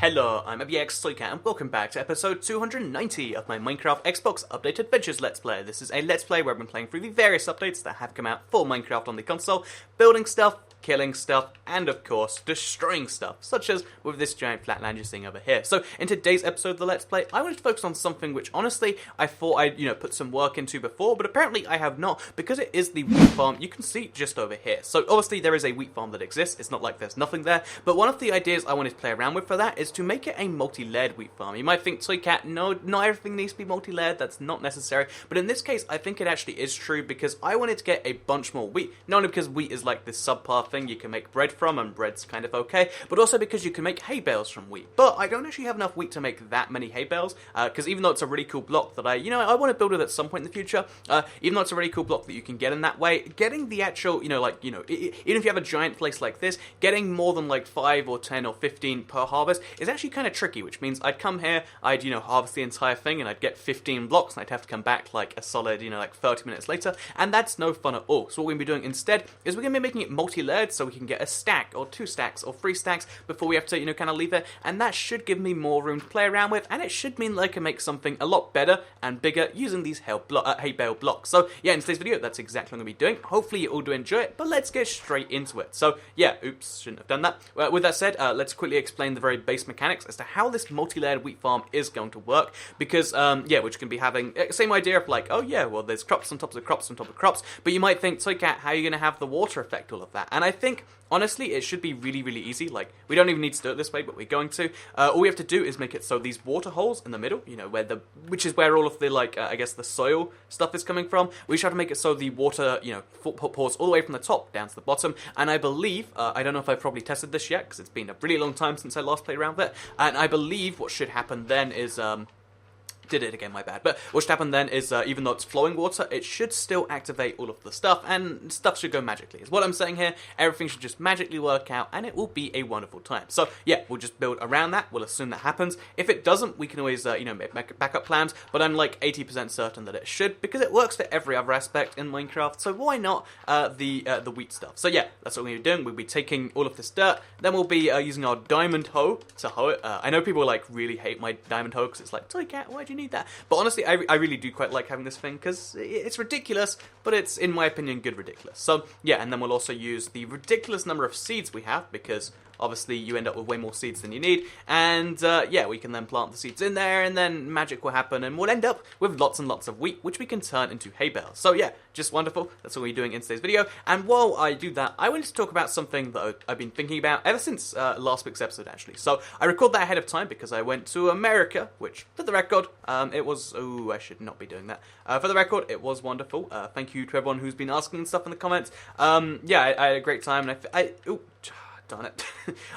Hello, I'm ABXToyCat and welcome back to episode 290 of my Minecraft Xbox Update Adventures Let's Play. This is a Let's Play where I've been playing through the various updates that have come out for Minecraft on the console, building stuff, killing stuff, and of course, destroying stuff, such as with this giant flatland you're seeing over here. So, in today's episode of the Let's Play, I wanted to focus on something which, honestly, I thought I'd, put some work into before, but apparently I have not, because it is the wheat farm you can see just over here. So, obviously, there is a wheat farm that exists, it's not like there's nothing there, but one of the ideas I wanted to play around with for that is to make it a multi-layered wheat farm. You might think, Toycat, no, not everything needs to be multi-layered, that's not necessary, but in this case, I think it actually is true, because I wanted to get a bunch more wheat, not only because wheat is like this subpar thing you can make bread from, and bread's kind of okay, but also because you can make hay bales from wheat. But I don't actually have enough wheat to make that many hay bales, because even though it's a really cool block that I want to build it at some point in the future, even though it's a really cool block that you can get in that way, getting the actual, even if you have a giant place like this, getting more than like 5 or 10 or 15 per harvest is actually kind of tricky, which means I'd come here, I'd, harvest the entire thing, and I'd get 15 blocks, and I'd have to come back like a solid, 30 minutes later, and that's no fun at all. So what we're going to be doing instead is we're going to be making it multi-layered so we can get a stack, or 2 stacks, or 3 stacks before we have to, kind of leave it, and that should give me more room to play around with, and it should mean that I can make something a lot better and bigger using these hay bale blocks. So yeah, in today's video, that's exactly what I'm going to be doing. Hopefully you all do enjoy it, but let's get straight into it. So yeah, oops, shouldn't have done that. With that said, let's quickly explain the very base mechanics as to how this multi-layered wheat farm is going to work, because we're just going to be having same idea of like, oh yeah, well there's crops on top of crops on top of crops, but you might think, Toycat, how are you going to have the water affect all of that? And I think honestly, it should be really, really easy. Like, we don't even need to do it this way, but we're going to. All we have to do is make it so these water holes in the middle, which is where all of the, the soil stuff is coming from. We should have to make it so the water, pours all the way from the top down to the bottom. And I believe, I don't know if I've probably tested this yet, because it's been a really long time since I last played around with it. And I believe what should happen then is, did it again, my bad. But what should happen then is, even though it's flowing water, it should still activate all of the stuff, and stuff should go magically. Is what I'm saying here. Everything should just magically work out, and it will be a wonderful time. So, yeah, we'll just build around that. We'll assume that happens. If it doesn't, we can always, make backup plans, but I'm like 80% certain that it should, because it works for every other aspect in Minecraft, so why not the wheat stuff? So, yeah, that's what we're doing. We'll be taking all of this dirt, then we'll be using our diamond hoe to hoe it. I know people, really hate my diamond hoe, because it's like, Toycat, why do you need that? But honestly, I really do quite like having this thing, because it's ridiculous, but it's, in my opinion, good ridiculous. So, yeah, and then we'll also use the ridiculous number of seeds we have, because obviously you end up with way more seeds than you need, and we can then plant the seeds in there, and then magic will happen, and we'll end up with lots and lots of wheat, which we can turn into hay bales. So yeah, just wonderful. That's what we're doing in today's video, and while I do that, I wanted to talk about something that I've been thinking about ever since last week's episode, actually. So I recorded that ahead of time because I went to America, which, for the record, it was, I should not be doing that. For the record, it was wonderful. Thank you to everyone who's been asking and stuff in the comments. I had a great time, and darn it.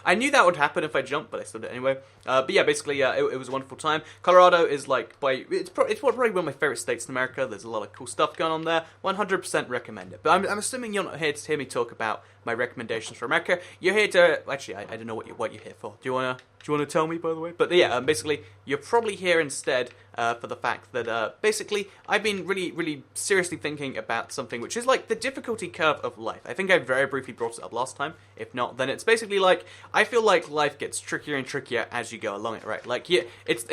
I knew that would happen if I jumped, but I still did anyway. But yeah, basically, it was a wonderful time. Colorado is it's probably one of my favorite states in America. There's a lot of cool stuff going on there. 100% recommend it. But I'm assuming you're not here to hear me talk about my recommendations for America. You're here to, actually, I don't know what you're here for. Do you want to tell me, by the way? But yeah, basically, you're probably here instead for the fact that, basically, I've been really, really seriously thinking about something which is like the difficulty curve of life. I think I very briefly brought it up last time. If not, then it's basically like, I feel like life gets trickier and trickier as you go along it, right? Like, yeah, it's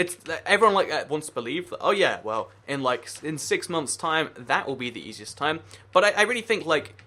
everyone wants to believe that, oh yeah, well, in 6 months' time, that will be the easiest time. But I really think,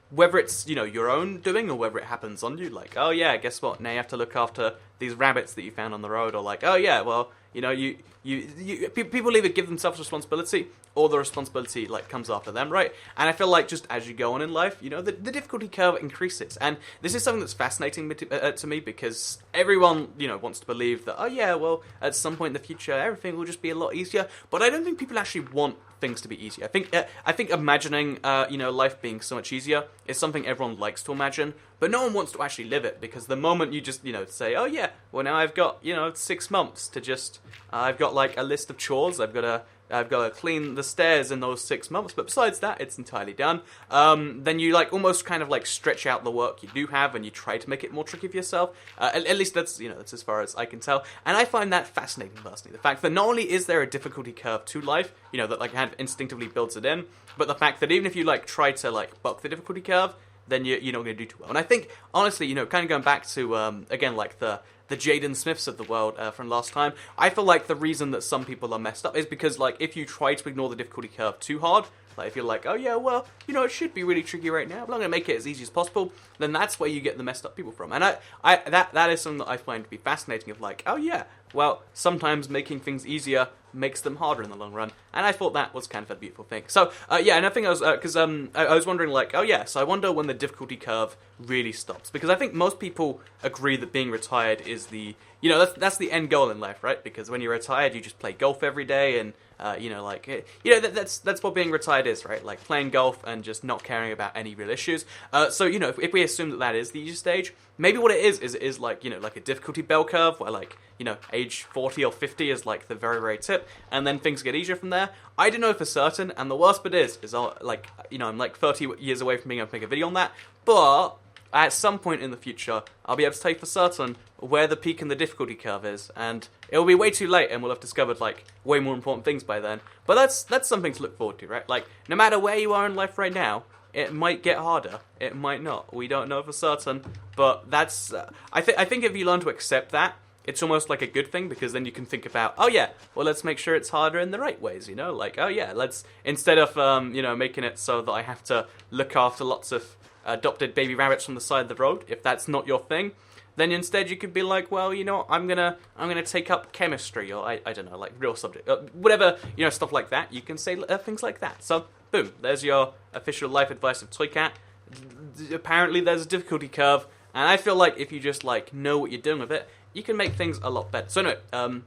whether it's, your own doing or whether it happens on you, like, oh yeah, guess what, now you have to look after these rabbits that you found on the road, or like, oh yeah, well, people either give themselves responsibility, or the responsibility, comes after them, right? And I feel like just as you go on in life, the difficulty curve increases. And this is something that's fascinating to me, because everyone, wants to believe that, oh yeah, well, at some point in the future, everything will just be a lot easier. But I don't think people actually want things to be easier. I think imagining, life being so much easier is something everyone likes to imagine, but no one wants to actually live it, because the moment you just, say, oh yeah, well now I've got, 6 months to just, I've got a list of chores, I've got to clean the stairs in those 6 months, but besides that, it's entirely done. Then you almost kind of stretch out the work you do have, and you try to make it more tricky for yourself. At least that's that's as far as I can tell, and I find that fascinating personally. The fact that not only is there a difficulty curve to life, that kind of instinctively builds it in, but the fact that even if you try to buck the difficulty curve, then you're not going to do too well. And I think, honestly, kind of going back to, again, like the Jaden Smiths of the world from last time, I feel like the reason that some people are messed up is because, like, if you try to ignore the difficulty curve too hard, like, if you're like, oh yeah, well, it should be really tricky right now, but I'm going to make it as easy as possible, then that's where you get the messed up people from. And that is something that I find to be fascinating, of like, oh yeah, well, sometimes making things easier makes them harder in the long run, and I thought that was kind of a beautiful thing. So, yeah, and I think I was, because I was wondering, like, oh yeah, so I wonder when the difficulty curve really stops, because I think most people agree that being retired is the, that's the end goal in life, right? Because when you're retired, you just play golf every day, and, that's what being retired is, right? Like, playing golf and just not caring about any real issues. So, if we assume that is the easy stage, maybe what it is like, like a difficulty bell curve, where, like, age 40 or 50 is, like, the very, very tip, and then things get easier from there. I don't know for certain, and the worst bit is like, I'm like 30 years away from being able to make a video on that, but at some point in the future, I'll be able to tell you for certain where the peak in the difficulty curve is, and it'll be way too late, and we'll have discovered, like, way more important things by then. But that's something to look forward to, right? Like, no matter where you are in life right now, it might get harder, it might not. We don't know for certain, but that's... I think if you learn to accept that, it's almost like a good thing, because then you can think about, oh yeah, well, let's make sure it's harder in the right ways, like, oh yeah, let's, instead of, making it so that I have to look after lots of adopted baby rabbits from the side of the road, if that's not your thing, then instead you could be like, well, I'm gonna take up chemistry, or I don't know, like real subject, whatever, stuff like that. You can say things like that. So, boom, there's your official life advice of Toy Cat. Apparently there's a difficulty curve, and I feel like if you just, like, know what you're doing with it, you can make things a lot better. So anyway,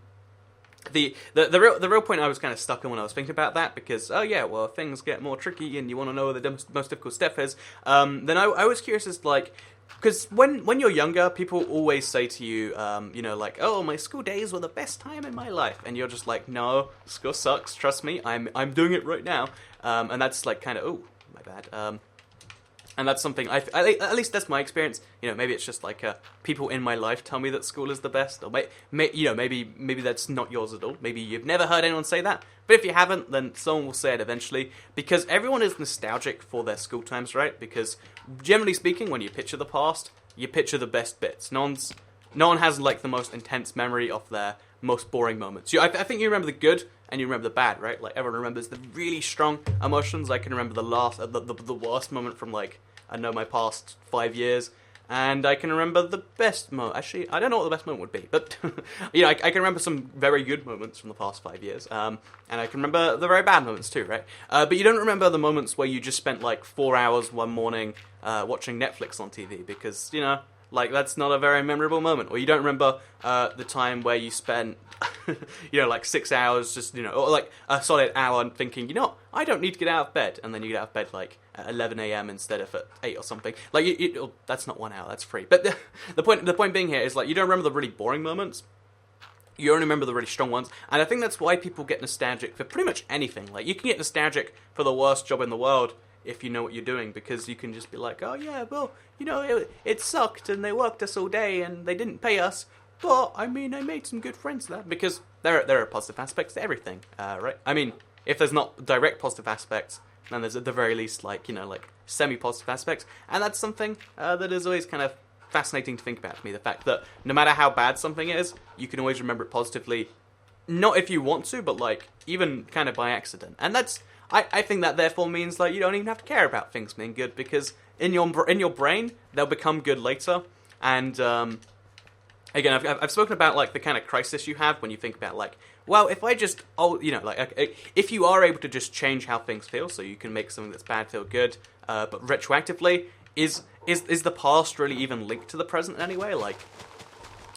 the real point I was kind of stuck on when I was thinking about that, because, oh yeah, well, things get more tricky and you want to know where the most difficult step is, then I was curious as, like, because when you're younger, people always say to you, like, oh, my school days were the best time in my life, and you're just like, no, school sucks, trust me, I'm doing it right now, and that's, like, kind of, oh, my bad, and that's something, at least that's my experience. Maybe it's just like people in my life tell me that school is the best, or maybe that's not yours at all. Maybe you've never heard anyone say that, but if you haven't, then someone will say it eventually, because everyone is nostalgic for their school times, right? Because generally speaking, when you picture the past, you picture the best bits. No one has, like, the most intense memory of their most boring moments. I think you remember the good and you remember the bad, right? Like, everyone remembers the really strong emotions. I can remember the worst moment from, like, I know my past 5 years, and I can remember the best moment. Actually, I don't know what the best moment would be, but I can remember some very good moments from the past 5 years, and I can remember the very bad moments too, right? But you don't remember the moments where you just spent, like, 4 hours one morning watching Netflix on TV, because like, that's not a very memorable moment. Or you don't remember the time where you spent, like 6 hours just, or like a solid hour thinking, I don't need to get out of bed. And then you get out of bed, like, at 11 a.m. instead of at 8 or something. Like, that's not 1 hour, that's 3. But the point being here is, like, you don't remember the really boring moments. You only remember the really strong ones. And I think that's why people get nostalgic for pretty much anything. Like, you can get nostalgic for the worst job in the world if you know what you're doing, because you can just be like, oh yeah, well, it sucked and they worked us all day and they didn't pay us, but I made some good friends there, because there are positive aspects to everything, right? I mean, if there's not direct positive aspects, then there's at the very least, like, like semi-positive aspects, and that's something that is always kind of fascinating to think about to me, the fact that no matter how bad something is, you can always remember it positively, not if you want to, but, like, even kind of by accident. And that's, I think that therefore means, like, you don't even have to care about things being good, because in your brain, they'll become good later. And again, I've spoken about, like, the kind of crisis you have when you think about, like, well, if I just, if you are able to just change how things feel, so you can make something that's bad feel good, but retroactively, is the past really even linked to the present in any way? Like,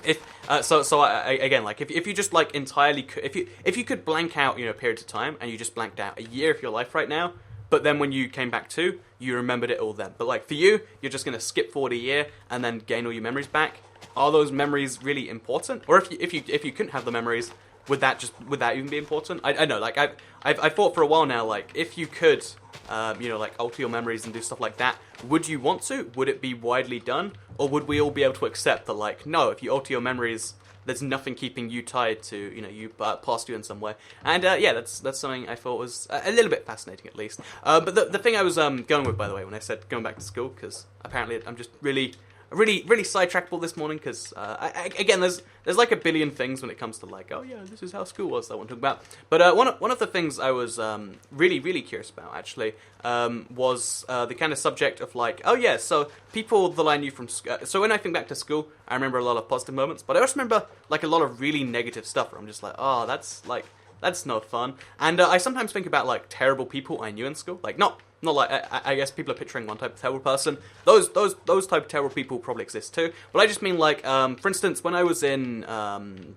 if again, like, if you just, like, entirely, if you could blank out, periods of time, and you just blanked out a year of your life right now, but then when you came back to, you remembered it all then. But, like, for you, you're just gonna skip forward a year and then gain all your memories back. Are those memories really important? Or if you couldn't have the memories, would that even be important? I know, like, I've thought for a while now, like, if you could, like, alter your memories and do stuff like that, would you want to? Would it be widely done? Or would we all be able to accept that, like, no, if you alter your memories, there's nothing keeping you tied to, you past you in some way. And yeah, that's something I thought was a little bit fascinating, at least. But the thing I was going with, by the way, when I said going back to school, because apparently I'm just really sidetrackable this morning, because again, there's like a billion things when it comes to like, oh yeah, this is how school was that I want to talk about. But one of the things I was really curious about, actually, was the kind of subject of like, oh yeah, so people that I knew from so when I think back to school, I remember a lot of positive moments, but I also remember like a lot of really negative stuff where I'm just like, oh, that's not fun. And I sometimes think about like terrible people I knew in school, like not like, I guess people are picturing one type of terrible person. Those type of terrible people probably exist too. But I just mean like, for instance, when I was in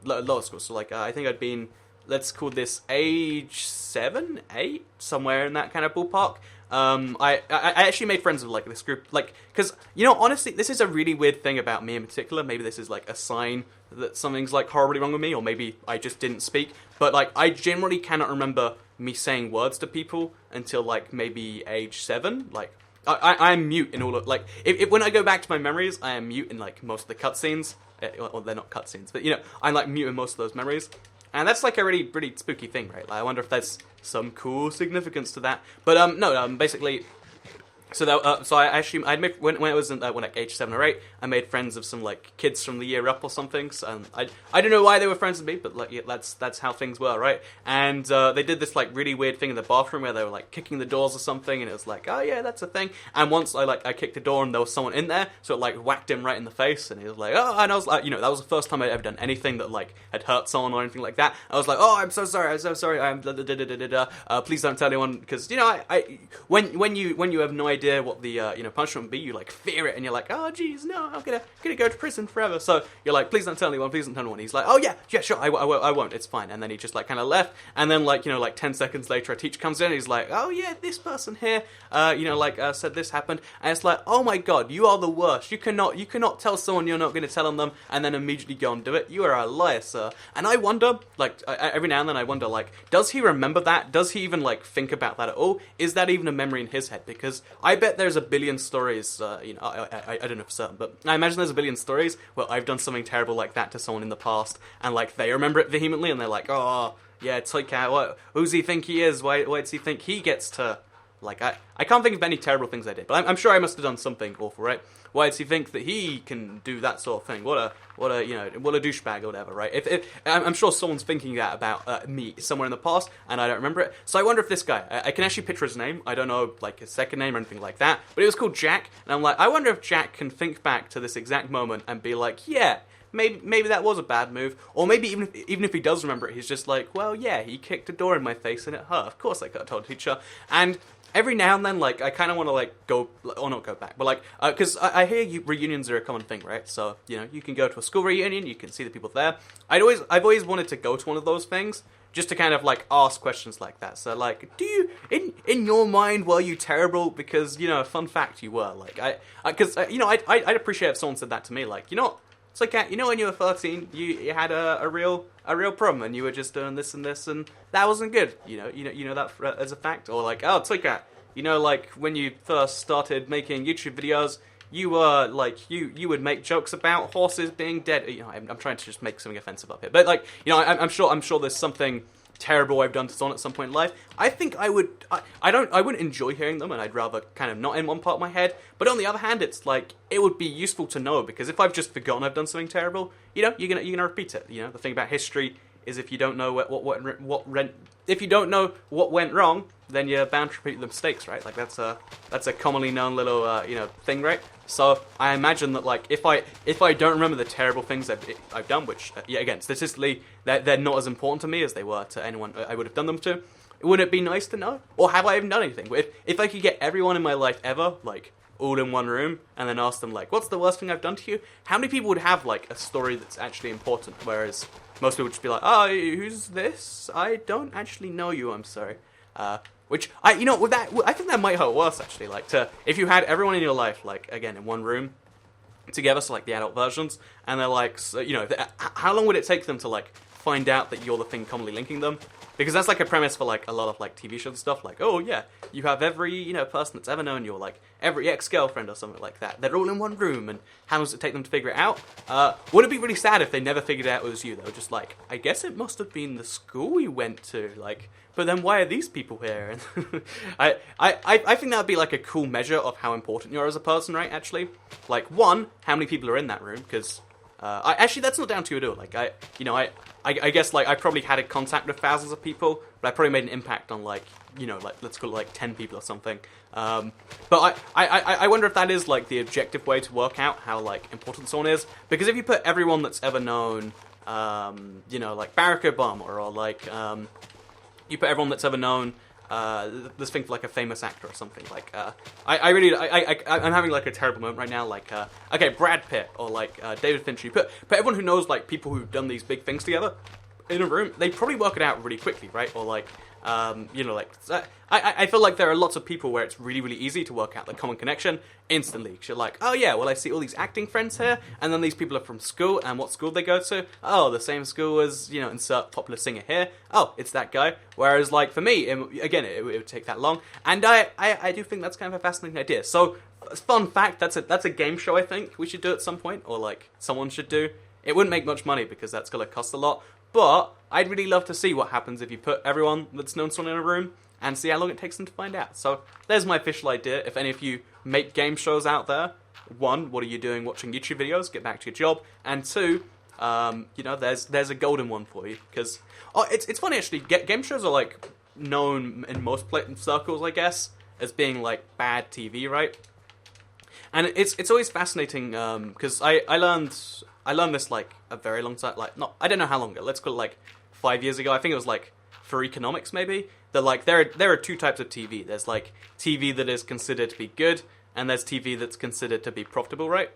lower school, so like I think I'd been, let's call this age 7, 8, somewhere in that kind of ballpark. I actually made friends with like this group, like, because honestly, this is a really weird thing about me in particular. Maybe this is like a sign that something's like horribly wrong with me, or maybe I just didn't speak. But like, I generally cannot remember me saying words to people until like maybe age 7. Like, I'm mute in all of, like, if when I go back to my memories, I am mute in like most of the cutscenes. Well, they're not cutscenes, but I'm like mute in most of those memories. And that's like a really spooky thing, right? Like, I wonder if there's some cool significance to that. But no, basically, so I made, when I was in when like age 7 or 8, I made friends of some like kids from the year up or something. So, I don't know why they were friends with me, but like, yeah, that's how things were, right? And they did this like really weird thing in the bathroom where they were like kicking the doors or something, and it was like, oh yeah, that's a thing. And once I kicked the door and there was someone in there, so it like whacked him right in the face, and he was like, oh, and I was like, that was the first time I'd ever done anything that like had hurt someone or anything like that. I was like, oh, I'm so sorry, I'm please don't tell anyone, because I when you have no idea what the punishment would be, you like fear it, and you're like, oh geez, no, I'm gonna go to prison forever. So you're like, please don't tell anyone, please don't tell anyone. He's like, oh yeah, sure, I won't, it's fine. And then he just like kind of left, and then like 10 seconds later a teacher comes in and he's like, oh yeah, this person here said this happened, and it's like, oh my god, you are the worst. You cannot tell someone you're not going to tell them and then immediately go and do it. You are a liar, sir. And I wonder, like, every now and then I wonder, like, does he remember that? Does he even like think about that at all? Is that even a memory in his head? Because I bet there's a billion stories, I don't know for certain, but I imagine there's a billion stories where I've done something terrible like that to someone in the past, and like they remember it vehemently, and they're like, oh yeah, it's like, who's he think he is? Why does he think he gets to, like, I can't think of any terrible things I did, but I'm sure I must have done something awful, right? Why does he think that he can do that sort of thing? What a douchebag or whatever, right? If I'm sure someone's thinking that about me somewhere in the past, and I don't remember it. So I wonder if this guy, I can actually picture his name. I don't know like his second name or anything like that, but it was called Jack, and I'm like, I wonder if Jack can think back to this exact moment and be like, yeah, maybe that was a bad move, or maybe even if he does remember it, he's just like, well, yeah, he kicked a door in my face and it hurt. Of course I could have told a teacher. And every now and then, like, I kind of want to, like, go, or not go back, but, like, because I hear reunions are a common thing, right? So, you can go to a school reunion, you can see the people there. I've always wanted to go to one of those things, just to kind of, like, ask questions like that. So, like, do you, in your mind, were you terrible? Because, fun fact, you were. Like, I'd appreciate if someone said that to me, like, it's like, when you were 13, you had a real problem, and you were just doing this and this, and that wasn't good. You know that as a fact, or like, oh, it's like that. Like when you first started making YouTube videos, you were like, you would make jokes about horses being dead. I'm trying to just make something offensive up here, but like, I'm sure there's something terrible I've done to someone at some point in life. I think I wouldn't enjoy hearing them, and I'd rather kind of not in one part of my head. But on the other hand, it's like, it would be useful to know, because if I've just forgotten I've done something terrible, you're gonna repeat it. The thing about history is, if you don't know if you don't know what went wrong, then you're bound to repeat the mistakes, right? Like that's a commonly known little thing, right? So I imagine that, like, if I don't remember the terrible things I've done, which again, statistically they're not as important to me as they were to anyone I would have done them to, wouldn't it be nice to know? Or have I even done anything? If I could get everyone in my life ever, like, all in one room, and then ask them, like, what's the worst thing I've done to you? How many people would have, like, a story that's actually important, whereas most people would just be like, oh, who's this? I don't actually know you, I'm sorry. Which, I think that might hurt worse, actually, like, if you had everyone in your life, like, again, in one room, together, so, like, the adult versions, and they're like, so, how long would it take them to, like, find out that you're the thing commonly linking them. Because that's like a premise for like a lot of like TV shows and stuff. Like, oh yeah, you have every, you know, person that's ever known your, like every ex-girlfriend or something like that. They're all in one room, and how long does it take them to figure it out? Would it be really sad if they never figured out it was you? They were just like, I guess it must have been the school we went to. Like, but then why are these people here? And I think that would be like a cool measure of how important you are as a person, right? Actually, like one, how many people are in that room? Because actually, that's not down to you at all. Like, I guess, like, I probably had a contact with thousands of people, but I probably made an impact on, like, you know, like, let's call it, like, 10 people or something. But I wonder if that is, like, the objective way to work out how, like, important someone is. Because if you put everyone that's ever known, you know, like, Barack Obama, or, like, you put everyone that's ever known, let's think of like a famous actor or something. Like, I'm having like a terrible moment right now. Like, okay, Brad Pitt or like David Fincher. You put everyone who knows like people who've done these big things together in a room. They probably work it out really quickly, right? Or like, you know, like I feel like there are lots of people where it's really, really easy to work out the common connection instantly. You're like, oh yeah, well I see all these acting friends here, and then these people are from school, and what school they go to? Oh, the same school as, you know, insert popular singer here. Oh, it's that guy. Whereas like for me, again, it would take that long, and I do think that's kind of a fascinating idea. So, fun fact, that's a game show I think we should do at some point, or like someone should do. It wouldn't make much money because that's gonna cost a lot. But I'd really love to see what happens if you put everyone that's known someone in a room and see how long it takes them to find out. So there's my official idea. If any of you make game shows out there, one, what are you doing watching YouTube videos? Get back to your job. And two, you know, there's a golden one for you. Because it's funny actually. Game shows are like known in most circles, I guess, as being like bad TV, right? And it's always fascinating because I learned this like a very long time, like I don't know how long ago. Let's call it like 5 years ago. I think it was like for economics maybe. That like there are two types of TV. There's like TV that is considered to be good, and there's TV that's considered to be profitable, right?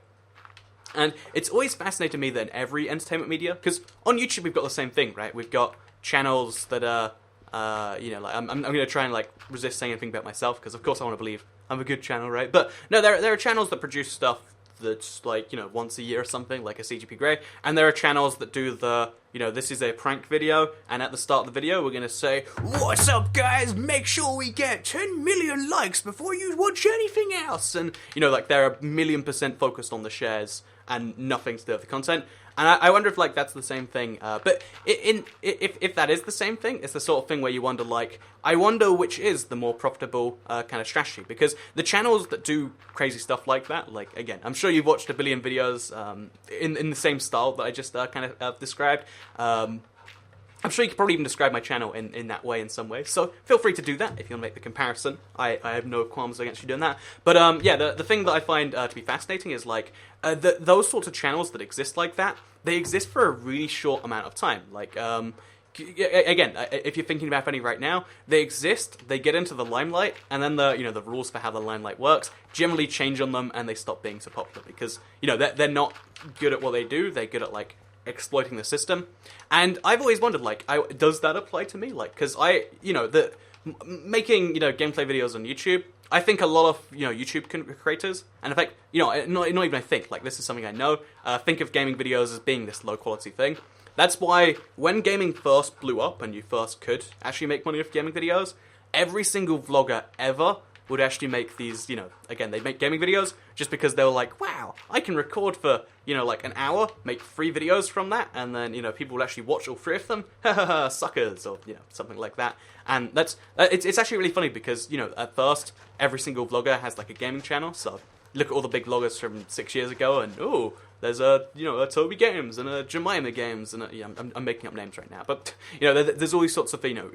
And it's always fascinated to me that in every entertainment media, because on YouTube we've got the same thing, right? We've got channels that are, you know, like I'm going to try and like resist saying anything about myself, because of course I want to believe I'm a good channel, right? But no, there are channels that produce stuff that's like, you know, once a year or something, like a CGP Grey, and there are channels that do the, you know, this is a prank video, and at the start of the video we're going to say, what's up guys, make sure we get 10 million likes before you watch anything else, and, you know, like they're 1,000,000% focused on the shares and nothing to do with the content. And I wonder if like that's the same thing, but if that is the same thing, it's the sort of thing where you wonder, like, I wonder which is the more profitable kind of strategy, because the channels that do crazy stuff like that, like, again, I'm sure you've watched a billion videos in the same style that I just kind of described. I'm sure you could probably even describe my channel in that way in some way, so feel free to do that if you want to make the comparison. I have no qualms against you doing that. But yeah, the thing that I find to be fascinating is like those sorts of channels that exist like that, they exist for a really short amount of time. Like, again, if you're thinking about any right now, they exist, they get into the limelight, and then the rules for how the limelight works generally change on them, and they stop being so popular because, you know, they're not good at what they do. They're good at like exploiting the system. And I've always wondered, like, does that apply to me? Like, because making, you know, gameplay videos on YouTube, I think a lot of, you know, YouTube creators, and in fact, you know, not even I think, like, this is something I know, think of gaming videos as being this low quality thing. That's why when gaming first blew up and you first could actually make money with gaming videos, every single vlogger ever would actually make these, you know, again, they'd make gaming videos just because they were like, wow, I can record for, you know, like an hour, make 3 videos from that, and then, you know, people will actually watch all 3 of them, suckers, or, you know, something like that. And it's actually really funny because, you know, at first, every single vlogger has like a gaming channel, so look at all the big vloggers from 6 years ago, and, oh, there's a Toby Games and a Jemima Games, and yeah, I'm making up names right now, but, you know, there's all these sorts of, you know,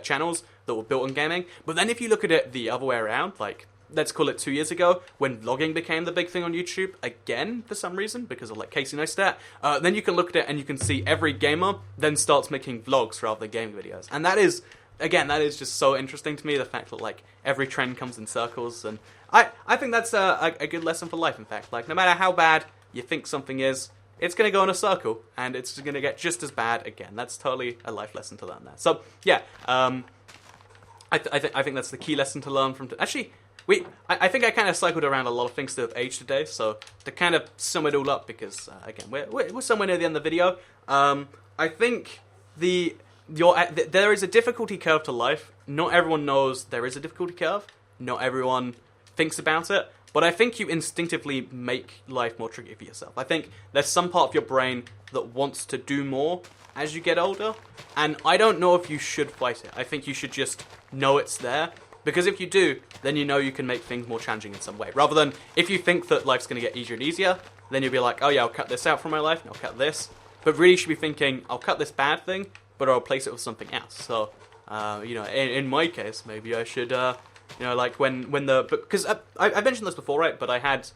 channels that were built on gaming. But then if you look at it the other way around, like, let's call it 2 years ago, when vlogging became the big thing on YouTube, again, for some reason, because of, like, Casey Neistat, then you can look at it and you can see every gamer then starts making vlogs rather than gaming videos. And that is, again, that is just so interesting to me, the fact that, like, every trend comes in circles, and I think that's a good lesson for life, in fact. Like, no matter how bad you think something is, it's going to go in a circle, and it's going to get just as bad again. That's totally a life lesson to learn there. So, yeah, I think that's the key lesson to learn from... Actually, I think I kind of cycled around a lot of things to have age today, so to kind of sum it all up, because, again, we're somewhere near the end of the video, I think there is a difficulty curve to life. Not everyone knows there is a difficulty curve. Not everyone thinks about it. But I think you instinctively make life more tricky for yourself. I think there's some part of your brain that wants to do more as you get older. And I don't know if you should fight it. I think you should just know it's there. Because if you do, then you know you can make things more challenging in some way. Rather than, if you think that life's going to get easier and easier, then you'll be like, oh yeah, I'll cut this out from my life, and I'll cut this. But really you should be thinking, I'll cut this bad thing, but I'll replace it with something else. So, in my case, maybe I should, like when because I mentioned this before, right? But I had,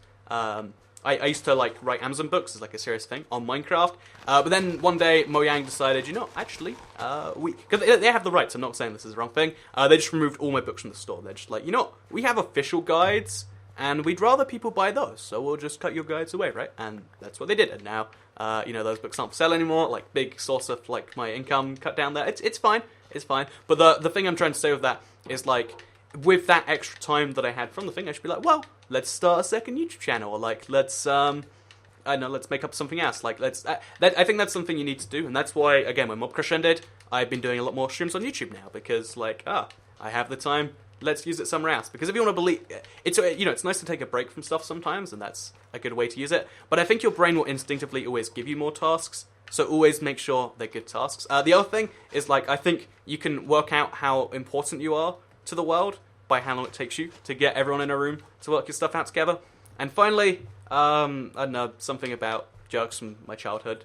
I used to like write Amazon books as like a serious thing on Minecraft. But then one day Mojang decided, actually, because they have the rights. I'm not saying this is the wrong thing. They just removed all my books from the store. They're just like, we have official guides, and we'd rather people buy those, so we'll just cut your guides away, right? And that's what they did. And now, those books aren't for sale anymore. Like big source of like my income cut down there. It's fine. It's fine. But the thing I'm trying to say with that is like, with that extra time that I had from the thing, I should be like, well, let's start a second YouTube channel, or like, let's make up something else. Like, I think that's something you need to do, and that's why, again, when Mob Crush ended, I've been doing a lot more streams on YouTube now, because, like, I have the time, let's use it somewhere else. Because if you want to believe, it's nice to take a break from stuff sometimes, and that's a good way to use it, but I think your brain will instinctively always give you more tasks, so always make sure they're good tasks. The other thing is, like, I think you can work out how important you are to the world by how long it takes you to get everyone in a room to work your stuff out together. And finally, I don't know, something about jerks from my childhood.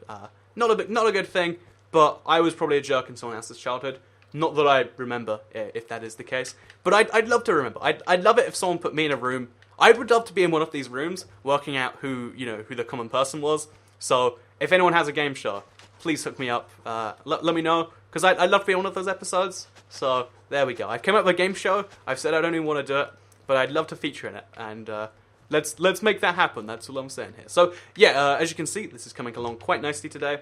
Not a good thing, but I was probably a jerk in someone else's childhood. Not that I remember, if that is the case, but I'd love to remember. I'd love it if someone put me in a room. I would love to be in one of these rooms, working out who the common person was. So if anyone has a game show, please hook me up. Let me know, because I'd love to be in one of those episodes. So there we go. I've come up with a game show. I've said I don't even want to do it, but I'd love to feature in it. And let's make that happen. That's all I'm saying here. So yeah, as you can see, this is coming along quite nicely today.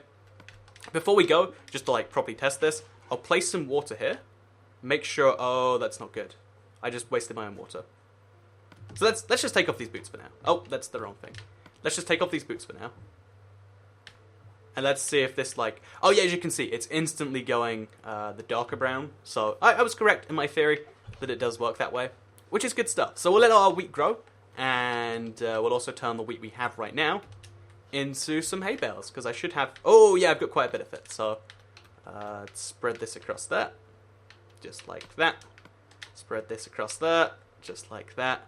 Before we go, just to like properly test this, I'll place some water here. Make sure. Oh, that's not good. I just wasted my own water. So let's just take off these boots for now. Oh, that's the wrong thing. Let's just take off these boots for now. And let's see if this, like... Oh, yeah, as you can see, it's instantly going the darker brown. So I was correct in my theory that it does work that way, which is good stuff. So we'll let our wheat grow, and we'll also turn the wheat we have right now into some hay bales, because I should have... Oh, yeah, I've got quite a bit of it. So spread this across there, just like that. Spread this across there, just like that.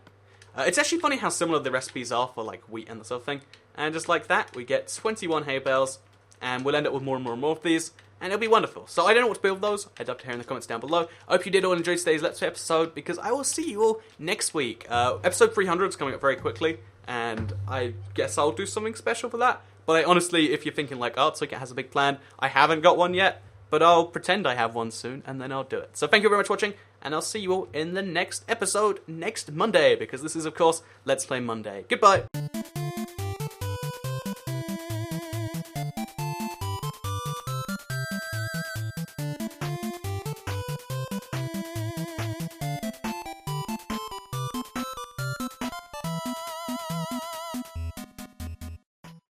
It's actually funny how similar the recipes are for, like, wheat and the sort of thing. And just like that, we get 21 hay bales. And we'll end up with more and more and more of these, and it'll be wonderful. So I don't know what to build those. I'd love to hear in the comments down below. I hope you did all enjoy today's Let's Play episode, because I will see you all next week. Episode 300 is coming up very quickly, and I guess I'll do something special for that. But honestly, if you're thinking like, oh, Toycat has a big plan, I haven't got one yet, but I'll pretend I have one soon, and then I'll do it. So thank you very much for watching, and I'll see you all in the next episode next Monday, because this is, of course, Let's Play Monday. Goodbye!